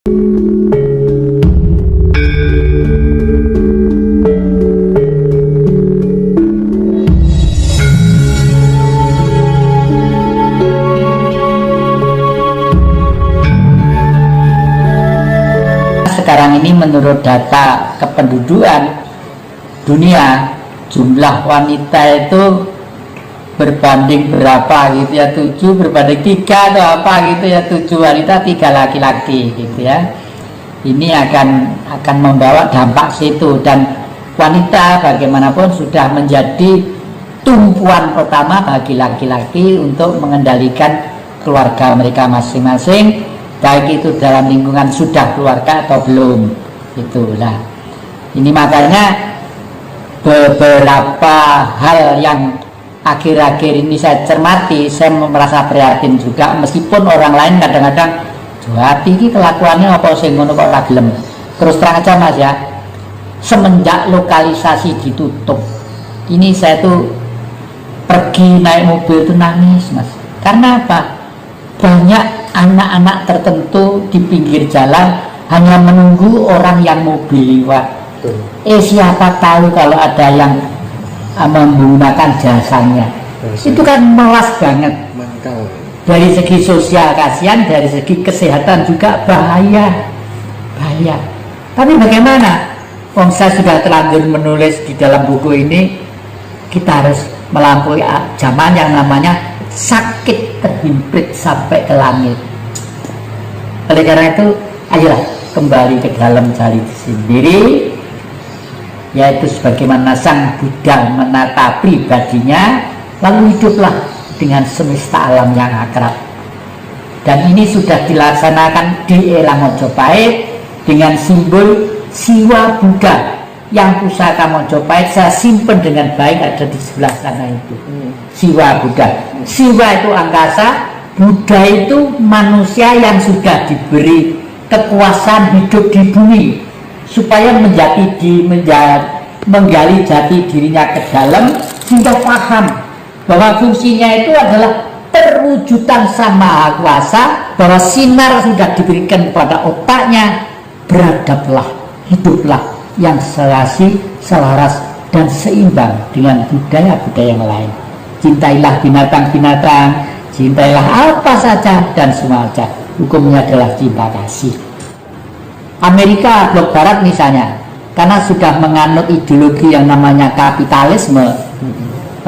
Sekarang ini menurut data kependudukan dunia, jumlah wanita itu berbanding berapa gitu ya, 7 berbanding 3 atau apa gitu ya, 7 wanita 3 laki-laki gitu ya. Ini akan membawa dampak situ, dan wanita bagaimanapun sudah menjadi tumpuan pertama bagi laki-laki untuk mengendalikan keluarga mereka masing-masing, baik itu dalam lingkungan sudah keluarga atau belum. Itulah. Ini makanya beberapa hal yang akhir-akhir ini saya cermati, saya merasa prihatin juga, meskipun orang lain kadang-kadang hati ini kelakuannya apa sih ngono kok ora gelem. Terus terang aja Mas ya, semenjak lokalisasi ditutup ini saya tuh pergi naik mobil tuh nangis Mas. Karena apa? Banyak anak-anak tertentu di pinggir jalan hanya menunggu orang yang mobil lewat. Siapa tahu kalau ada yang menggunakan jasanya. Itu kan melas banget. Dari segi sosial kasihan, dari segi kesehatan juga bahaya. Tapi bagaimana? Saya sudah terlanjur menulis di dalam buku ini, kita harus melampaui zaman yang namanya sakit terhimpit sampai ke langit. Oleh karena itu, ayolah kembali ke dalam jari sendiri, yaitu sebagaimana Sang Buddha menata pribadinya, lalu hiduplah dengan semesta alam yang akrab. Dan ini sudah dilaksanakan di era Mojopahit dengan simbol Siwa Buddha yang pusaka Mojopahit saya simpen dengan baik, ada di sebelah sana itu. Siwa Buddha. Siwa itu angkasa, Buddha itu manusia yang sudah diberi kekuasaan hidup di bumi supaya menggali jati dirinya ke dalam, sehingga paham bahwa fungsinya itu adalah terwujudan Sang Maha Kuasa, bahwa sinar sudah diberikan pada otaknya. Beradablah, hiduplah yang serasi, selaras dan seimbang dengan budaya-budaya yang lain. Cintailah binatang-binatang, cintailah apa saja dan semua saja. Hukumnya adalah cinta kasih. Amerika blok barat misalnya, karena sudah menganut ideologi yang namanya kapitalisme.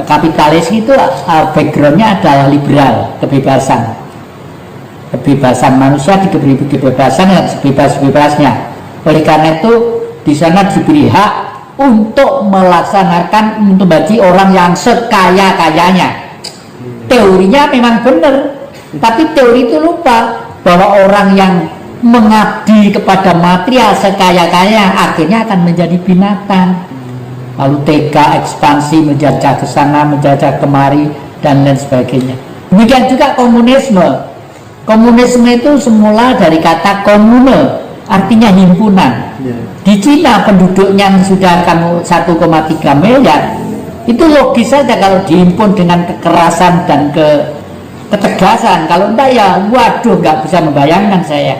Kapitalis itu backgroundnya adalah liberal, kebebasan manusia diberi kebebasan yang sebebas-bebasnya. Oleh karena itu di sana diberi hak untuk melaksanakan, untuk bagi orang yang sekaya-kayanya. Teorinya memang benar, tapi teori itu lupa bahwa orang yang mengabdi kepada material sekaya-kaya akhirnya akan menjadi binatang. Lalu tega ekspansi, menjajah ke sana, menjajah kemari, dan lain sebagainya. Demikian juga komunisme. Komunisme itu semula dari kata komune, artinya himpunan. Di Cina penduduknya sudah 1,3 miliar. Itu logis saja kalau dihimpun dengan kekerasan dan ketegasan. Kalau enggak ya waduh, nggak bisa membayangkan saya.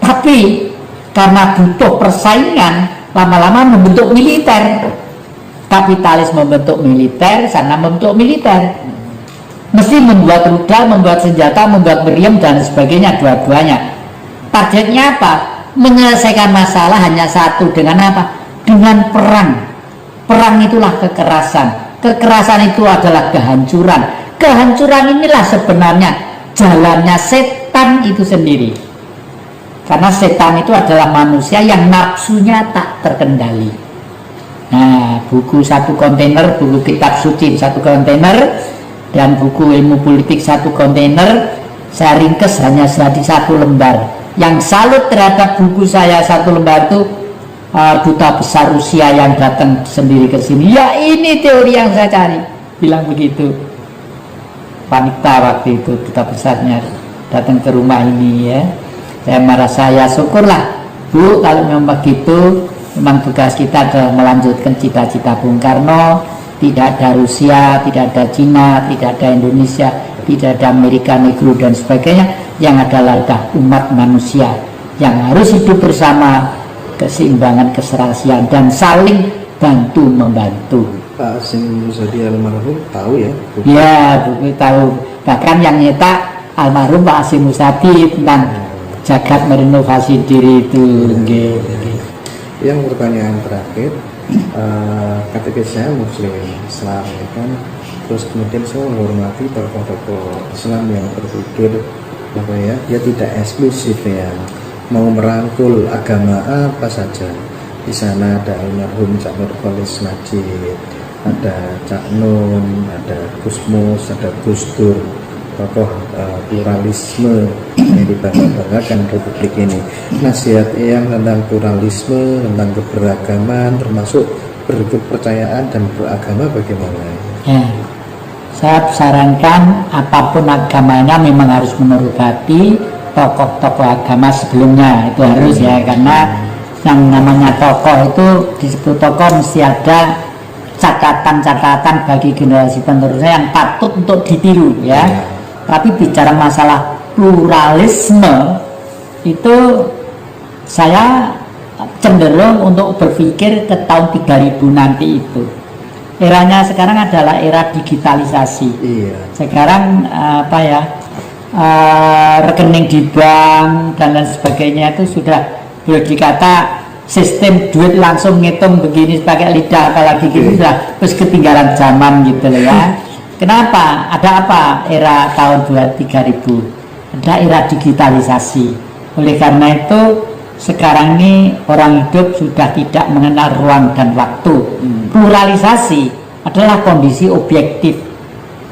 Tapi karena butuh persaingan, lama-lama membentuk militer. Kapitalis membentuk militer, sana membentuk militer. Mesti membuat rudal, membuat senjata, membuat meriam dan sebagainya, dua-duanya. Targetnya apa? Menyelesaikan masalah hanya satu, dengan apa? Dengan perang. Perang itulah kekerasan. Kekerasan itu adalah kehancuran. Kehancuran inilah sebenarnya jalannya setan itu sendiri. Karena setan itu adalah manusia yang nafsunya tak terkendali. Nah, buku satu kontainer, buku kitab suci satu kontainer, dan buku ilmu politik satu kontainer, saya ringkes hanya jadi 1 lembar. Yang salut terhadap buku saya 1 lembar itu duta besar Rusia yang datang sendiri ke sini. Ya ini teori yang saya cari, bilang begitu. Wanita waktu itu duta besarnya datang ke rumah ini ya. Saya merasa ya syukurlah Bu, kalau memang begitu, memang tugas kita adalah melanjutkan cita-cita Bung Karno. Tidak ada Rusia, tidak ada Cina, tidak ada Indonesia, tidak ada Amerika Negro dan sebagainya. Yang adalah umat manusia yang harus hidup bersama, keseimbangan, keserasian, dan saling bantu membantu. Pak Hasyim Muzadi almarhum tahu ya? Ya, Buku tahu. Bahkan yang nyetak almarhum Pak Hasyim Muzadi tentang jagat merenovasi diri itu. Yang pertanyaan terakhir, ketika saya Muslim Islam ya kan, terus kemudian saya menghormati tokoh-tokoh Islam yang berpikir apa ya, dia tidak eksklusif ya, mau merangkul agama apa saja. Di sana ada almarhum Cak Nur Kholis Majid, ada Cak Nun, ada Gus Mus, ada Gus Dur, tokoh pluralisme yang dibangga-banggakan Republik ini. Nasihat yang tentang pluralisme, tentang keberagaman, termasuk berkepercayaan dan beragama bagaimana? Ya, saya sarankan apapun agamanya memang harus menurut tokoh-tokoh agama sebelumnya, itu harus ya, karena yang namanya tokoh itu disebut tokoh mesti ada catatan-catatan bagi generasi penerusnya yang patut untuk ditiru ya. Tapi bicara masalah pluralisme itu saya cenderung untuk berpikir ke tahun 3000 nanti itu. Eranya sekarang adalah era digitalisasi. Sekarang rekening di bank dan lain sebagainya itu sudah boleh dikata sistem duit langsung ngitung begini pakai lidah, apalagi gitu sudah terus ketinggalan zaman gitu loh ya. Kenapa? Ada apa era tahun 3000? Ada era digitalisasi. Oleh karena itu sekarang ini orang hidup sudah tidak mengenal ruang dan waktu. Pluralisasi adalah kondisi objektif.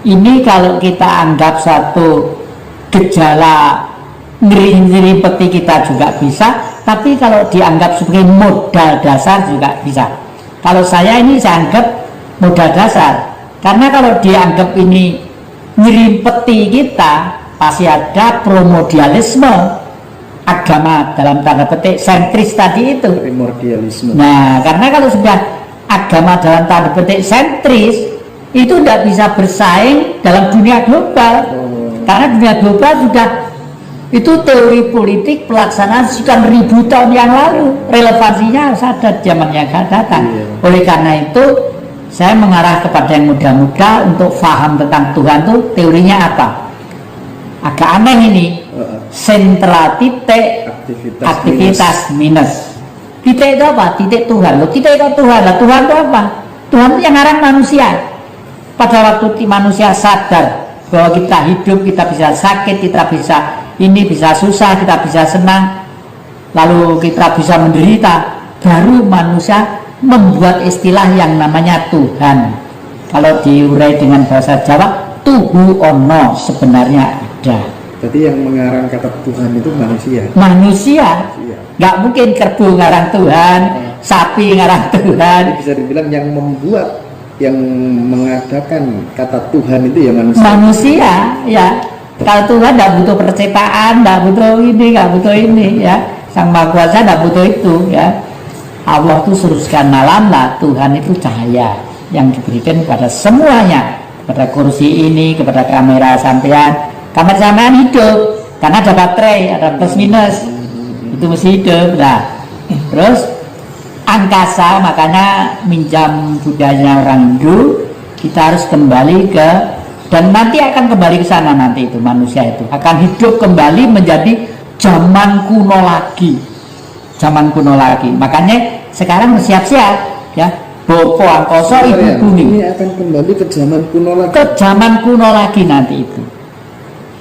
Ini kalau kita anggap satu gejala ngeri peti kita juga bisa, tapi kalau dianggap sebagai modal dasar juga bisa. Kalau saya ini saya anggap modal dasar, karena kalau dianggap ini nyerimpeti kita, pasti ada primordialisme agama dalam tanda petik sentris tadi itu. Primordialisme. Nah, karena kalau sudah agama dalam tanda petik sentris itu tidak bisa bersaing dalam dunia global. Karena dunia global sudah itu teori politik pelaksanaan sekian ribu tahun yang lalu, relevansinya harus ada zaman yang akan datang. Oleh karena itu saya mengarah kepada yang muda-muda untuk paham tentang Tuhan itu teorinya apa. Agak aneh ini, sentral titik aktivitas minus. Titik itu apa? Titik Tuhan. Loh, titik itu Tuhan. Lah, Tuhan itu apa? Tuhan itu yang ngarang manusia. Pada waktu manusia sadar bahwa kita hidup, kita bisa sakit, kita bisa ini, bisa susah, kita bisa senang, lalu kita bisa menderita, baru manusia membuat istilah yang namanya Tuhan. Kalau diurai dengan bahasa Jawa, Tuhu Ono, sebenarnya ada. Jadi yang mengarang kata Tuhan itu manusia. Manusia, nggak mungkin kerbau ngarang Tuhan, sapi ngarang Tuhan. Jadi bisa dibilang yang membuat, yang mengadakan kata Tuhan itu ya manusia. Manusia, ya. Kalau Tuhan tidak butuh perciptaan, tidak butuh ini, ya. Sang Maha Kuasa tidak butuh itu, ya. Allah itu suruskan alam lah. Tuhan itu cahaya yang diberikan kepada semuanya, kepada kursi ini, kepada kamera sampean. Kamera sampean hidup karena ada baterai, ada plus minus, itu mesti hidup. Nah, terus angkasa, makanya minjam budayanya orang Hindu, kita harus kembali ke, dan nanti akan kembali ke sana, nanti itu manusia itu akan hidup kembali menjadi zaman kuno lagi, makanya sekarang bersiap-siap ya, Bopo Angkoso Ibu Bumi ini akan kembali ke zaman kuno lagi, nanti itu,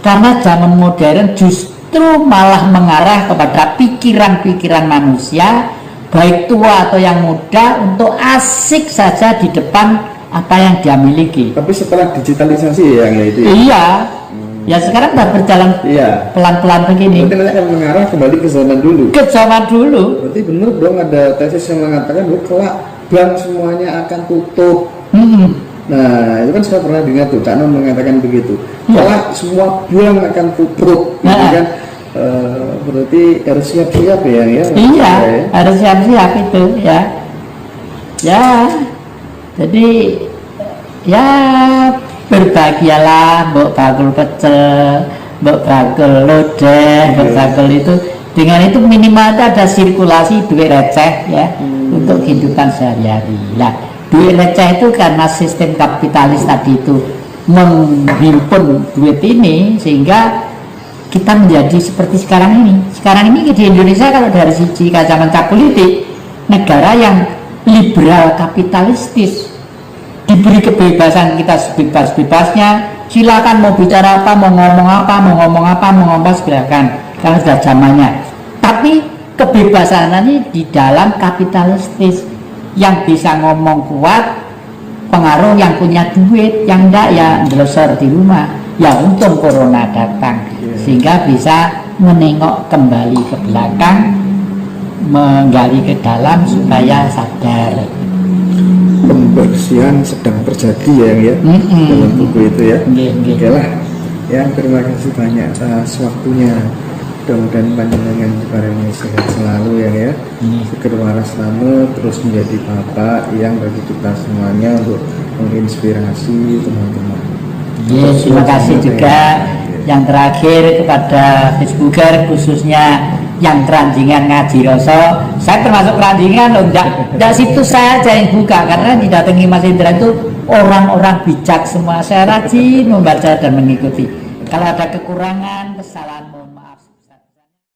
karena zaman modern justru malah mengarah kepada pikiran-pikiran manusia baik tua atau yang muda untuk asik saja di depan apa yang dia miliki. Tapi setelah digitalisasi ya, yang itu ya? Iya, ya sekarang sudah berjalan pelan-pelan begini. Berarti nanti akan mengarah kembali ke zaman dulu. Berarti benar dong ada tesis yang mengatakan bahwa kelak bank semuanya akan tutup. Nah, itu kan saya pernah dengar tuh, Cak Non mengatakan begitu. Kelak semua bank akan tutup, gitu kan? Berarti harus siap-siap ya. Iya, harus siap-siap itu ya. Ya, jadi ya berbahagialah, mbok bakul pecel, mbok bakul lodeh, mbok bakul itu Dengan itu minimal itu ada sirkulasi duit receh ya untuk kehidupan sehari-hari. Nah, duit receh itu karena sistem kapitalis tadi itu menghimpun duit ini sehingga kita menjadi seperti sekarang ini. Sekarang ini di Indonesia kalau dari sisi kacamata politik, negara yang liberal kapitalistis, diberi kebebasan kita sebebas-bebasnya, silakan mau bicara apa, mau ngomong apa, mau ngomong apa, mau ngomong apa silakan, karena sudah zamannya. Tapi kebebasan ini di dalam kapitalistis, yang bisa ngomong kuat, pengaruh yang punya duit, yang enggak ya ndelosor di rumah. Ya untung corona datang, sehingga bisa menengok kembali ke belakang, menggali ke dalam supaya sadar. Pembersihan sedang terjadi ya dalam buku itu ya. Oke lah ya, terima kasih banyak atas waktunya. Mudah-mudahan panjenengan diparingi sehat selalu ya. Seger waras selamat, terus menjadi bapak yang bagi kita semuanya untuk menginspirasi teman-teman. Terima kasih juga yang terakhir kepada Facebooker, khususnya yang keranjingan ngaji Roso. Saya termasuk keranjingan loh, enggak situs saya aja yang buka, karena didatangi Mas Indra itu orang-orang bijak semua. Saya rajin membaca dan mengikuti. Kalau ada kekurangan, kesalahan